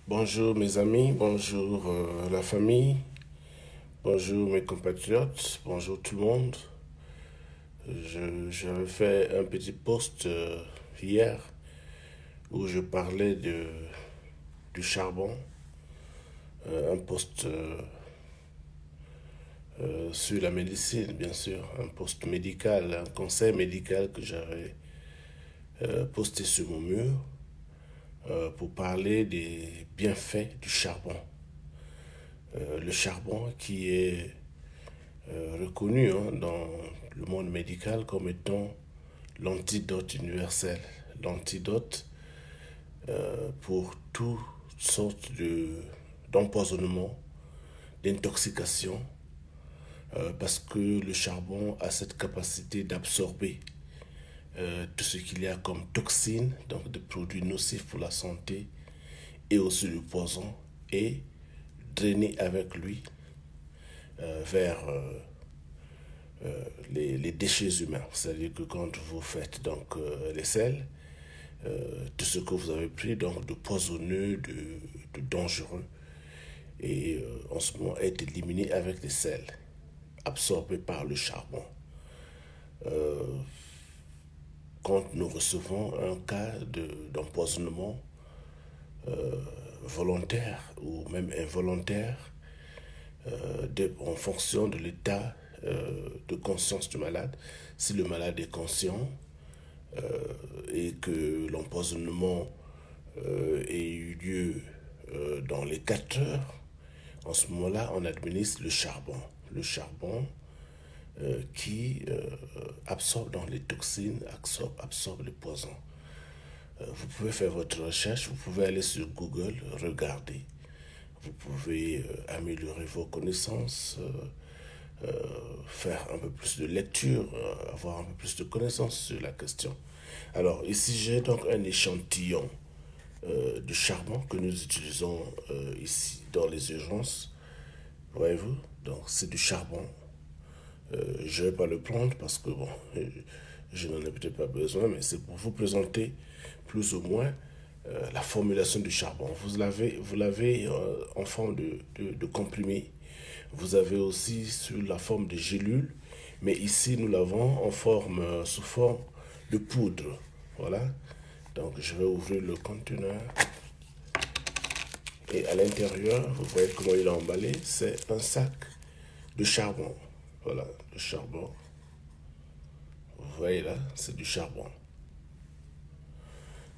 Bonjour mes amis, bonjour la famille, bonjour mes compatriotes, bonjour tout le monde. J'avais fait un petit post hier où je parlais du charbon, un post sur la médecine bien sûr, un post médical, un conseil médical que j'avais posté sur mon mur pour parler des bienfaits du charbon. Le charbon qui est reconnu dans le monde médical comme étant l'antidote universel, l'antidote pour toutes sortes d'empoisonnement, d'intoxication, parce que le charbon a cette capacité d'absorber tout ce qu'il y a comme toxines, donc des produits nocifs pour la santé, et aussi le poison, et drainer avec lui vers les déchets humains. C'est-à-dire que quand vous faites donc les sels, tout ce que vous avez pris donc de poisonneux, de dangereux, et en ce moment est éliminé avec les sels, absorbés par le charbon. Quand nous recevons un cas d'empoisonnement volontaire ou même involontaire, en fonction de l'état de conscience du malade, si le malade est conscient, et que l'empoisonnement ait eu lieu dans les 4 heures, en ce moment-là, on administre le charbon. Le charbon qui absorbe dans les toxines, absorbe les poisons. Vous pouvez faire votre recherche, vous pouvez aller sur Google, regarder. Vous pouvez améliorer vos connaissances, faire un peu plus de lecture, avoir un peu plus de connaissances sur la question. Alors ici j'ai donc un échantillon de charbon que nous utilisons ici dans les urgences. Voyez-vous? Donc c'est du charbon. Je ne vais pas le prendre parce que bon, je n'en ai peut-être pas besoin, mais c'est pour vous présenter plus ou moins la formulation du charbon. Vous l'avez en forme de comprimé. Vous avez aussi sur la forme de gélule, mais ici nous l'avons en forme, sous forme de poudre. Voilà. Donc je vais ouvrir le conteneur. Et à l'intérieur, vous voyez comment il est emballé. C'est un sac de charbon. Voilà, le charbon. Vous voyez là, c'est du charbon.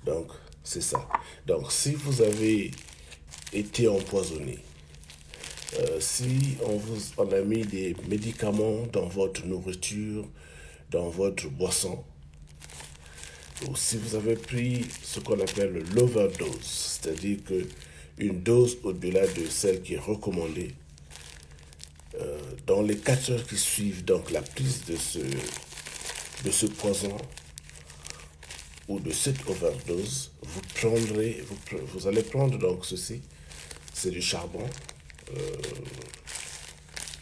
Donc, c'est ça. Donc, si vous avez été empoisonné, si on a mis des médicaments dans votre nourriture, dans votre boisson, ou si vous avez pris ce qu'on appelle l'overdose, c'est-à-dire que une dose au-delà de celle qui est recommandée, dans les 4 heures qui suivent donc la prise de ce poison ou de cette overdose, vous allez prendre donc ceci, c'est du charbon.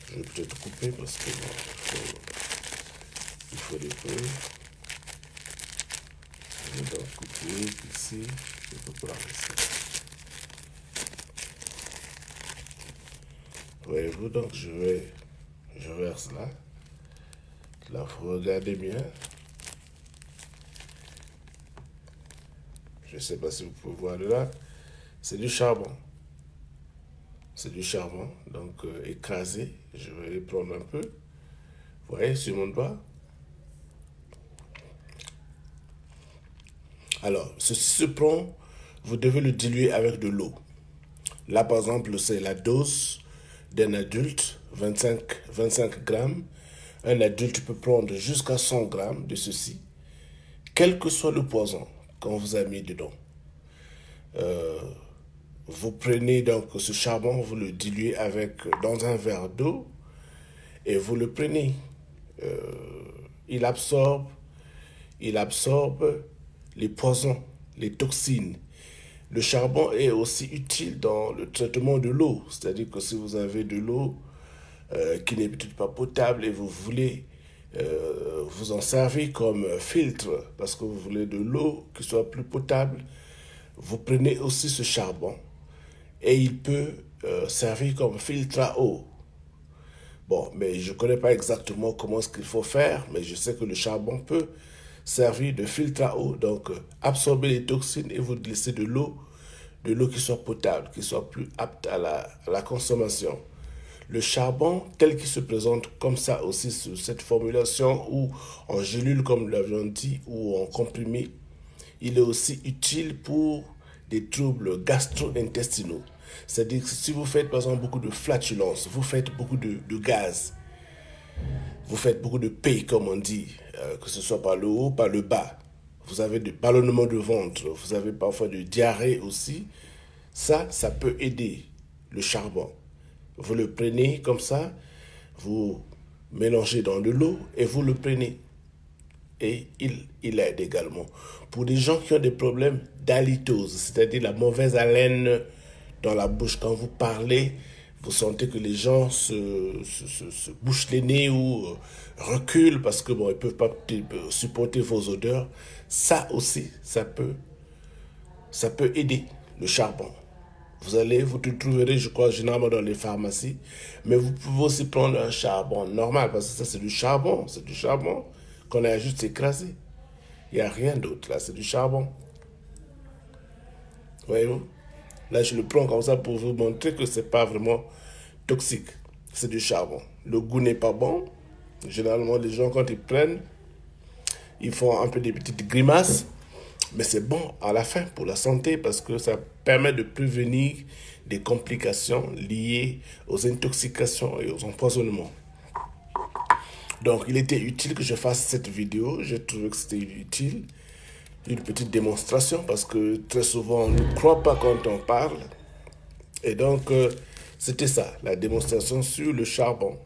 Je vais peut-être couper parce que bon, il faut des peu. Je vais donc couper ici, je peux pas ici. Voyez-vous, donc je verse là. Là, vous regardez bien. Je ne sais pas si vous pouvez voir de là. C'est du charbon. C'est du charbon, donc écrasé. Je vais prendre un peu. Vous voyez, sur mon doigt. Alors, ceci se prend, vous devez le diluer avec de l'eau. Là, par exemple, c'est la dose d'un adulte, 25 grammes. Un adulte peut prendre jusqu'à 100 grammes de ceci, quel que soit le poison qu'on vous a mis dedans. Vous prenez donc ce charbon, vous le diluez dans un verre d'eau et vous le prenez. Il absorbe, il absorbe les poisons, les toxines. Le charbon est aussi utile dans le traitement de l'eau. C'est-à-dire que si vous avez de l'eau qui n'est peut-être pas potable et vous voulez vous en servir comme filtre parce que vous voulez de l'eau qui soit plus potable, vous prenez aussi ce charbon et il peut servir comme filtre à eau. Bon, mais je ne connais pas exactement comment est-ce qu'il faut faire, mais je sais que le charbon peut servir de filtre à eau, donc absorber les toxines et vous laisser de l'eau qui soit potable, qui soit plus apte à la consommation. Le charbon, tel qu'il se présente comme ça aussi sous cette formulation, ou en gélule comme nous l'avions dit, ou en comprimé, il est aussi utile pour des troubles gastro-intestinaux. C'est-à-dire que si vous faites par exemple beaucoup de flatulence, vous faites beaucoup de gaz, vous faites beaucoup de paix comme on dit, que ce soit par le haut, par le bas, vous avez des ballonnements de ventre, vous avez parfois de diarrhée aussi, ça peut aider le charbon. Vous le prenez comme ça, vous mélangez dans de l'eau et vous le prenez. Et il aide également. Pour des gens qui ont des problèmes d'halitose, c'est-à-dire la mauvaise haleine dans la bouche, quand vous parlez, vous sentez que les gens se bouchent les nez ou reculent parce que bon, ils ne peuvent pas supporter vos odeurs. Ça aussi, ça peut aider le charbon. Vous le trouverez, je crois, généralement dans les pharmacies. Mais vous pouvez aussi prendre un charbon normal, parce que ça, c'est du charbon qu'on a juste écrasé. Il n'y a rien d'autre, là, c'est du charbon. Voyez-vous? Là, je le prends comme ça pour vous montrer que c'est pas vraiment toxique. C'est du charbon. Le goût n'est pas bon. Généralement, les gens, quand ils prennent, ils font un peu des petites grimaces. Mais c'est bon à la fin pour la santé parce que ça permet de prévenir des complications liées aux intoxications et aux empoisonnements. Donc, il était utile que je fasse cette vidéo. J'ai trouvé que c'était utile. Une petite démonstration parce que très souvent, on ne croit pas quand on parle. Et donc, c'était ça, la démonstration sur le charbon.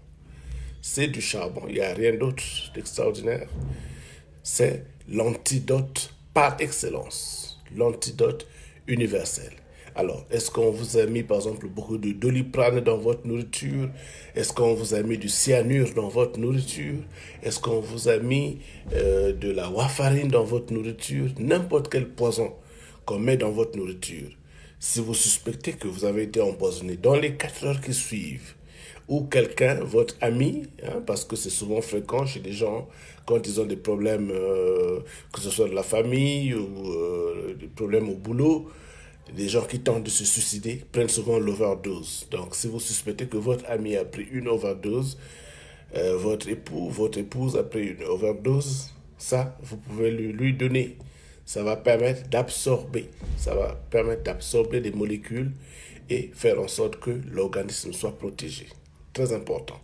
C'est du charbon, il n'y a rien d'autre d'extraordinaire. C'est l'antidote par excellence, l'antidote universel. Alors, est-ce qu'on vous a mis par exemple beaucoup de Doliprane dans votre nourriture? Est-ce qu'on vous a mis du cyanure dans votre nourriture? Est-ce qu'on vous a mis de la warfarine dans votre nourriture? N'importe quel poison qu'on met dans votre nourriture. Si vous suspectez que vous avez été empoisonné dans les 4 heures qui suivent, ou quelqu'un, votre ami, parce que c'est souvent fréquent chez des gens quand ils ont des problèmes, que ce soit de la famille ou des problèmes au boulot, les gens qui tentent de se suicider prennent souvent l'overdose. Donc si vous suspectez que votre ami a pris une overdose, votre épouse a pris une overdose, ça, vous pouvez lui donner. Ça va permettre d'absorber des molécules et faire en sorte que l'organisme soit protégé. Très important.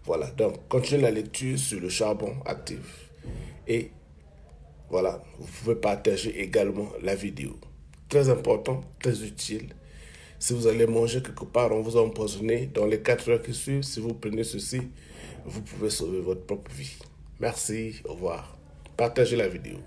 Voilà, donc continuez la lecture sur le charbon actif. Et voilà, vous pouvez partager également la vidéo. Très important, très utile. Si vous allez manger quelque part, on vous a empoisonné, dans les 4 heures qui suivent, si vous prenez ceci, vous pouvez sauver votre propre vie. Merci, au revoir. Partagez la vidéo.